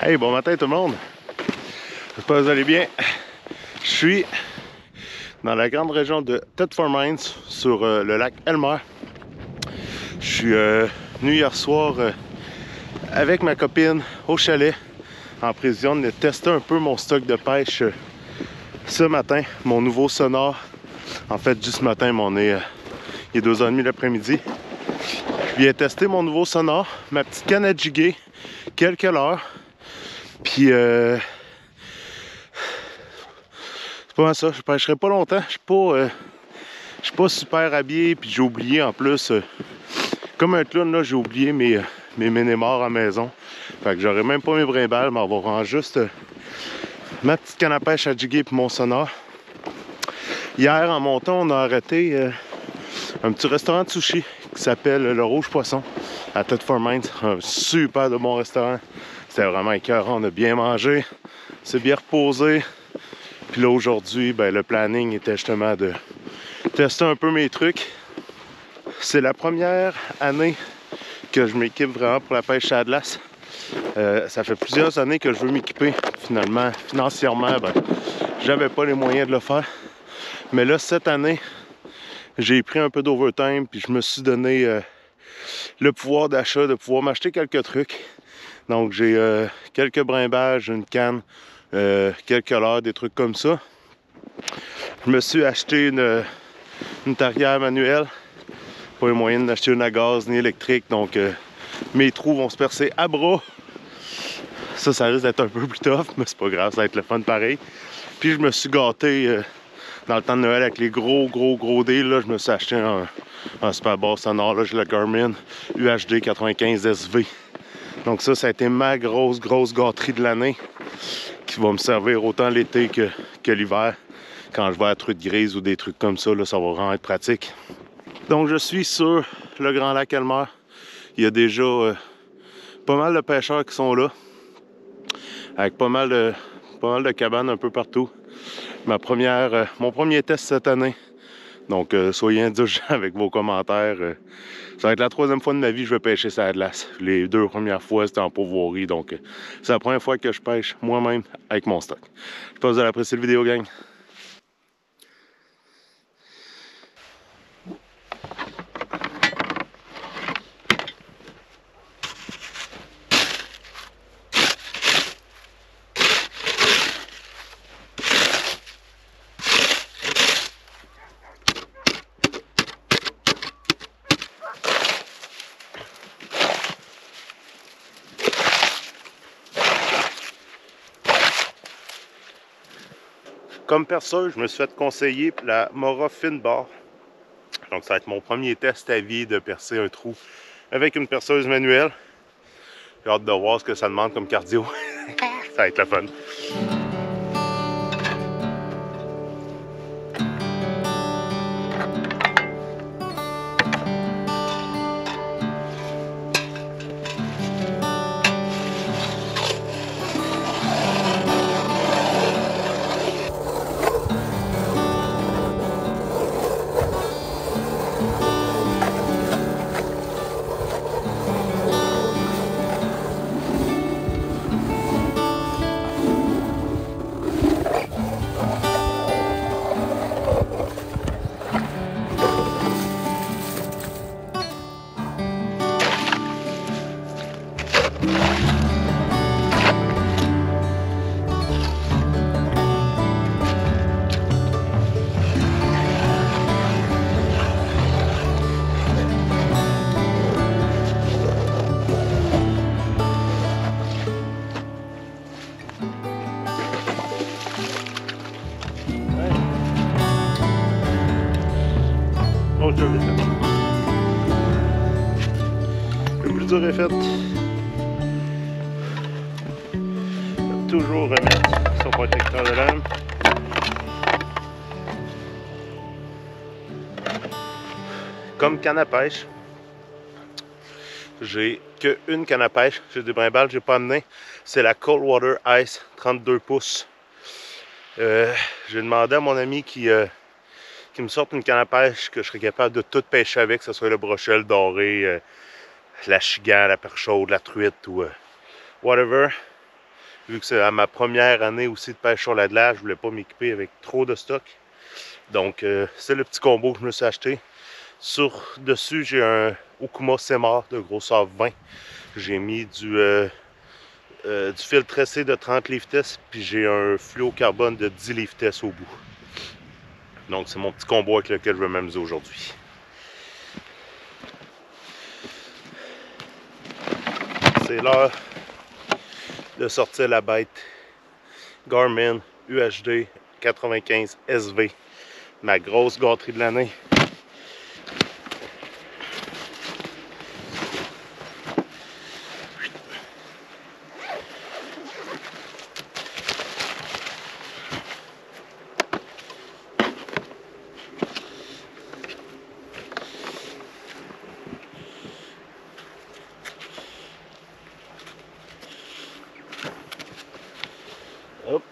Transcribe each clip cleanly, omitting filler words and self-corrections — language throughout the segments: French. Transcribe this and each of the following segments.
Hey, bon matin tout le monde! J'espère que vous allez bien. Je suis dans la grande région de Thetford Mines, sur le lac Elmer. Je suis venu hier soir avec ma copine au chalet en prévision de tester un peu mon stock de pêche ce matin, mon nouveau sonar. En fait, juste ce matin, mais il est 2h30 l'après-midi. Je viens tester mon nouveau sonar, ma petite canne à jiguer, quelques leurres. Puis c'est pas mal ça, je pêcherai pas longtemps, je suis pas super habillé, puis j'ai oublié en plus, comme un clown là, j'ai oublié mes ménémores à la maison. Fait que j'aurais même pas mes brimbales, mais on va rendre juste ma petite canne à pêche à jiguer puis mon sonar. Hier en montant, on a arrêté un petit restaurant de sushi qui s'appelle Le Rouge Poisson à Thetford Mines. Un super de bon restaurant. C'était vraiment écœurant, on a bien mangé, on s'est bien reposé. Puis là aujourd'hui, ben, le planning était justement de tester un peu mes trucs. C'est la première année que je m'équipe vraiment pour la pêche à la glace. Ça fait plusieurs années que je veux m'équiper. Finalement, financièrement, ben, j'avais pas les moyens de le faire. Mais là, cette année, j'ai pris un peu d'overtime, puis je me suis donné le pouvoir d'achat, de pouvoir m'acheter quelques trucs. Donc j'ai quelques brimbages, une canne, quelques leurres, des trucs comme ça. Je me suis acheté une tarière manuelle. Pas les moyens d'acheter une à gaz ni électrique, donc mes trous vont se percer à bras. Ça risque d'être un peu plus tough, mais c'est pas grave, ça va être le fun pareil. Puis je me suis gâté dans le temps de Noël avec les gros deals. Là, je me suis acheté un super bass sonore. Là, j'ai le Garmin UHD 95 SV. Donc ça a été ma grosse gâterie de l'année, qui va me servir autant l'été que l'hiver. Quand je vais à truite grise ou des trucs comme ça, là, ça va vraiment être pratique. Donc je suis sur le Grand Lac Elmer. Il y a déjà pas mal de pêcheurs qui sont là, avec pas mal de cabanes un peu partout. Mon premier test cette année. Donc soyez indulgents avec vos commentaires. Ça va être la 3e fois de ma vie que je vais pêcher sur la glace. Les 2 premières fois, c'était en pourvoirie. Donc c'est la première fois que je pêche moi-même avec mon stock. Je pense que vous allez apprécier la vidéo, gang. Comme perceuse, je me suis fait conseiller la Mora Finbar. Donc ça va être mon premier test à vie de percer un trou avec une perceuse manuelle. J'ai hâte de voir ce que ça demande comme cardio. Ça va être le fun. Le plus dur est fait. Toujours remettre son protecteur de lame. Comme canne à pêche, j'ai qu'une canne à pêche. J'ai des brimbales, j'ai pas amené. C'est la Coldwater Ice 32 pouces. J'ai demandé à mon ami qui me sorte une canne à pêche que je serais capable de tout pêcher avec, que ce soit le brochet, le doré, la chigan, la perche chaude, la truite ou whatever. Vu que c'est à ma première année aussi de pêche sur la glace, je voulais pas m'équiper avec trop de stock. Donc c'est le petit combo que je me suis acheté. Dessus, j'ai un Okuma Semar de grosseur 20. J'ai mis du fil tressé de 30 livres-test, puis j'ai un fluocarbone de 10 livres-test au bout. Donc c'est mon petit combo avec lequel je vais m'amuser aujourd'hui. C'est l'heure de sortir la bête Garmin UHD 95 SV, ma grosse gâterie de l'année. Hop.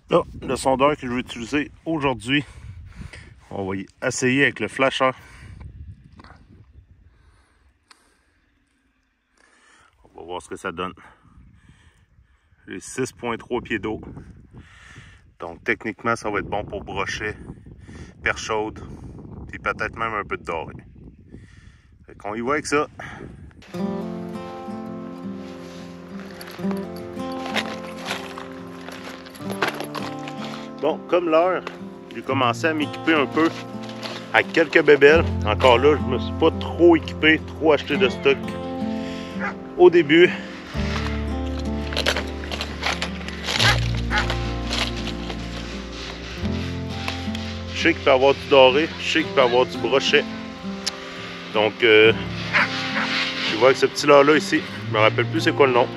Là, le sondeur que je vais utiliser aujourd'hui, on va y essayer avec le flasher. On va voir ce que ça donne. J'ai 6,3 pieds d'eau. Donc techniquement, ça va être bon pour brochet, perche chaude, puis peut-être même un peu de doré. Fait qu'on y va avec ça. Bon, comme l'heure, j'ai commencé à m'équiper un peu avec quelques bébelles. Encore là, je me suis pas trop équipé, trop acheté de stock au début. Je sais qu'il peut y avoir du doré, je sais qu'il peut y avoir du brochet. Donc, je vois avec ce petit là ici, je me rappelle plus c'est quoi le nom.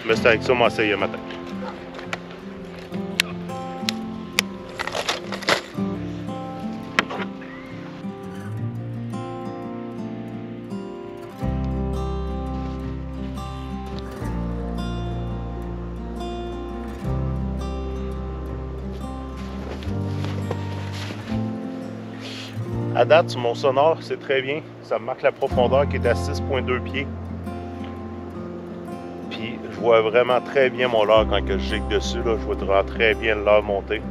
Mais c'est avec ça mon essaye matin. À date, sur mon sonore, c'est très bien. Ça me marque la profondeur qui est à 6,2 pieds. Puis, je vois vraiment très bien mon leurre quand je gigue dessus. Là, je vois vraiment très bien le leurre monter.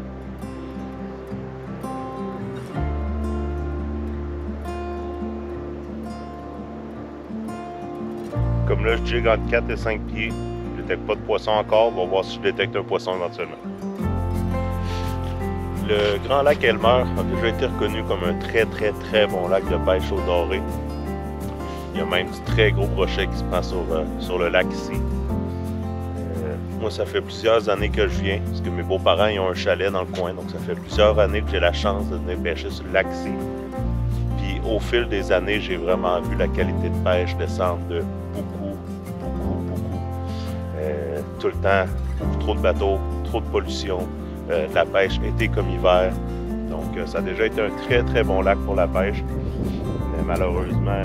Comme là, je gigue entre 4 et 5 pieds. Je ne détecte pas de poisson encore. On va voir si je détecte un poisson éventuellement. Le Grand Lac Elmer a déjà été reconnu comme un très bon lac de pêche au doré. Il y a même du très gros brochet qui se prend sur le lac ici. Moi, ça fait plusieurs années que je viens, parce que mes beaux-parents ils ont un chalet dans le coin, donc ça fait plusieurs années que j'ai la chance de venir pêcher sur le lac ici. Puis au fil des années, j'ai vraiment vu la qualité de pêche descendre de beaucoup. Tout le temps, trop de bateaux, trop de pollution. La pêche été comme hiver. Donc ça a déjà été un très bon lac pour la pêche. Mais malheureusement,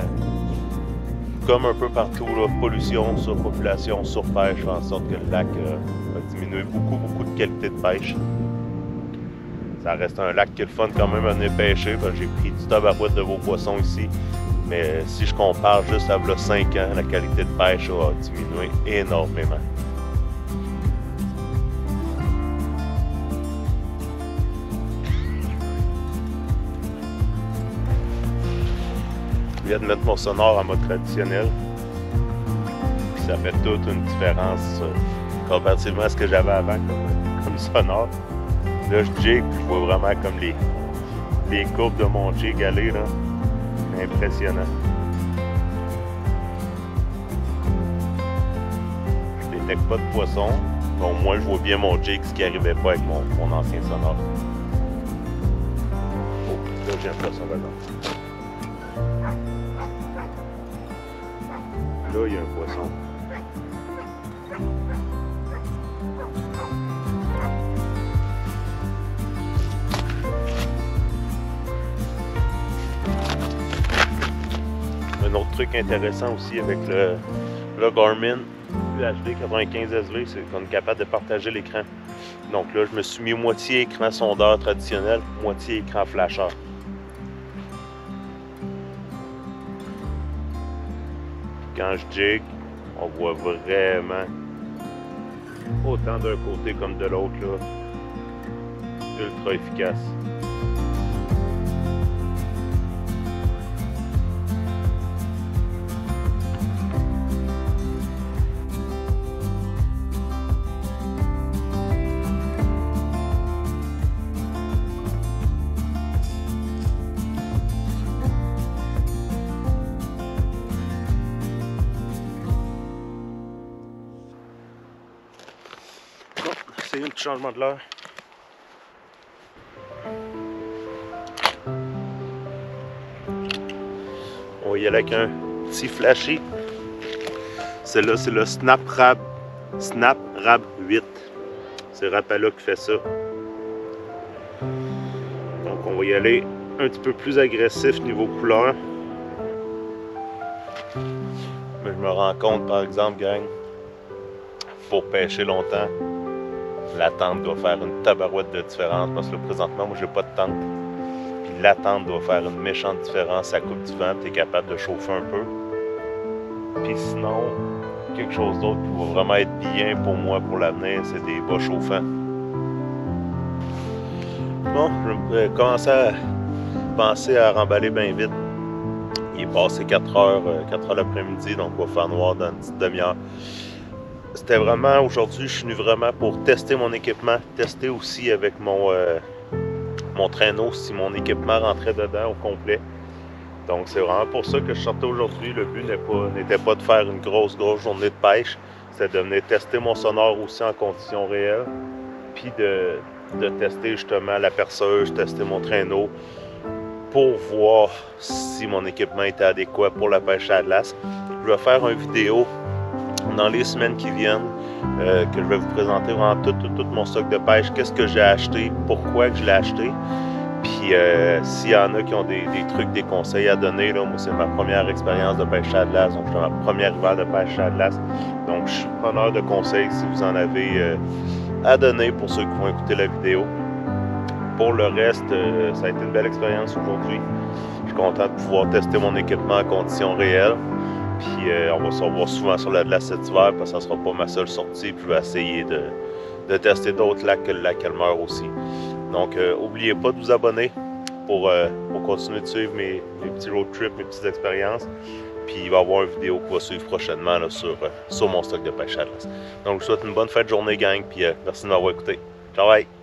comme un peu partout, là, pollution, surpopulation, surpêche fait en sorte que le lac a diminué beaucoup de qualité de pêche. Ça reste un lac qui est le fun quand même à venir pêcher. J'ai pris du tabarouette de vos poissons ici. Mais si je compare juste à 5 ans, la qualité de pêche a diminué énormément. Je viens de mettre mon sonore en mode traditionnel. Puis ça fait toute une différence comparativement à ce que j'avais avant comme sonore. Là, je jig, puis je vois vraiment comme les courbes de mon jig aller, là. Impressionnant. Je détecte pas de poisson. Bon, moi, je vois bien mon jig, ce qui n'arrivait pas avec mon ancien sonore. Oh, là, j'ai un poisson dedans. Là, il y a un poisson. Un autre truc intéressant aussi avec le Garmin UHD 95 SV, c'est qu'on est capable de partager l'écran. Donc là, je me suis mis moitié écran sondeur traditionnel, moitié écran flasher. quand je jig, on voit vraiment autant d'un côté comme de l'autre là, ultra efficace. C'est un petit changement de l'heure. On va y aller avec un petit flashy. Celui-là, c'est le Snap Rab 8. C'est Rapala qui fait ça. Donc on va y aller un petit peu plus agressif niveau couleur. Mais je me rends compte, par exemple, gang, pour pêcher longtemps, la tente doit faire une tabarouette de différence parce que là, présentement, moi, j'ai pas de tente. Puis la tente doit faire une méchante différence à coupe du vent, tu es capable de chauffer un peu. Puis sinon, quelque chose d'autre qui va vraiment être bien pour moi pour l'avenir, c'est des bas chauffants. Bon, je vais commencer à penser à remballer bien vite. Il est passé 4 heures l'après-midi, donc on va faire noir dans une petite demi-heure. C'était vraiment, aujourd'hui, je suis venu vraiment pour tester mon équipement, tester aussi avec mon traîneau si mon équipement rentrait dedans au complet. Donc c'est vraiment pour ça que je sortais aujourd'hui. Le but n'était pas de faire une grosse journée de pêche, c'était de venir tester mon sonore aussi en conditions réelles, puis de tester justement la perceuse, tester mon traîneau pour voir si mon équipement était adéquat pour la pêche à la glace. Je vais faire une vidéo dans les semaines qui viennent que je vais vous présenter vraiment tout mon stock de pêche, qu'est-ce que j'ai acheté, pourquoi que je l'ai acheté, puis s'il y en a qui ont des trucs, des conseils à donner, là, moi c'est ma première expérience de pêche à la glace, donc c'est ma première hiver de pêche à la glace, donc je suis preneur de conseils si vous en avez à donner pour ceux qui vont écouter la vidéo. Pour le reste, ça a été une belle expérience aujourd'hui. Je suis content de pouvoir tester mon équipement en conditions réelles. Puis on va se revoir souvent sur la glace cet hiver parce que ça ne sera pas ma seule sortie. Puis je vais essayer de tester d'autres lacs que le lac Elmer aussi. Donc n'oubliez pas de vous abonner pour continuer de suivre mes petits road trips, mes petites expériences. Puis il va y avoir une vidéo qui va suivre prochainement là, sur mon stock de pêche à la glace. Donc je vous souhaite une bonne fin de journée gang. Puis merci de m'avoir écouté. Ciao bye!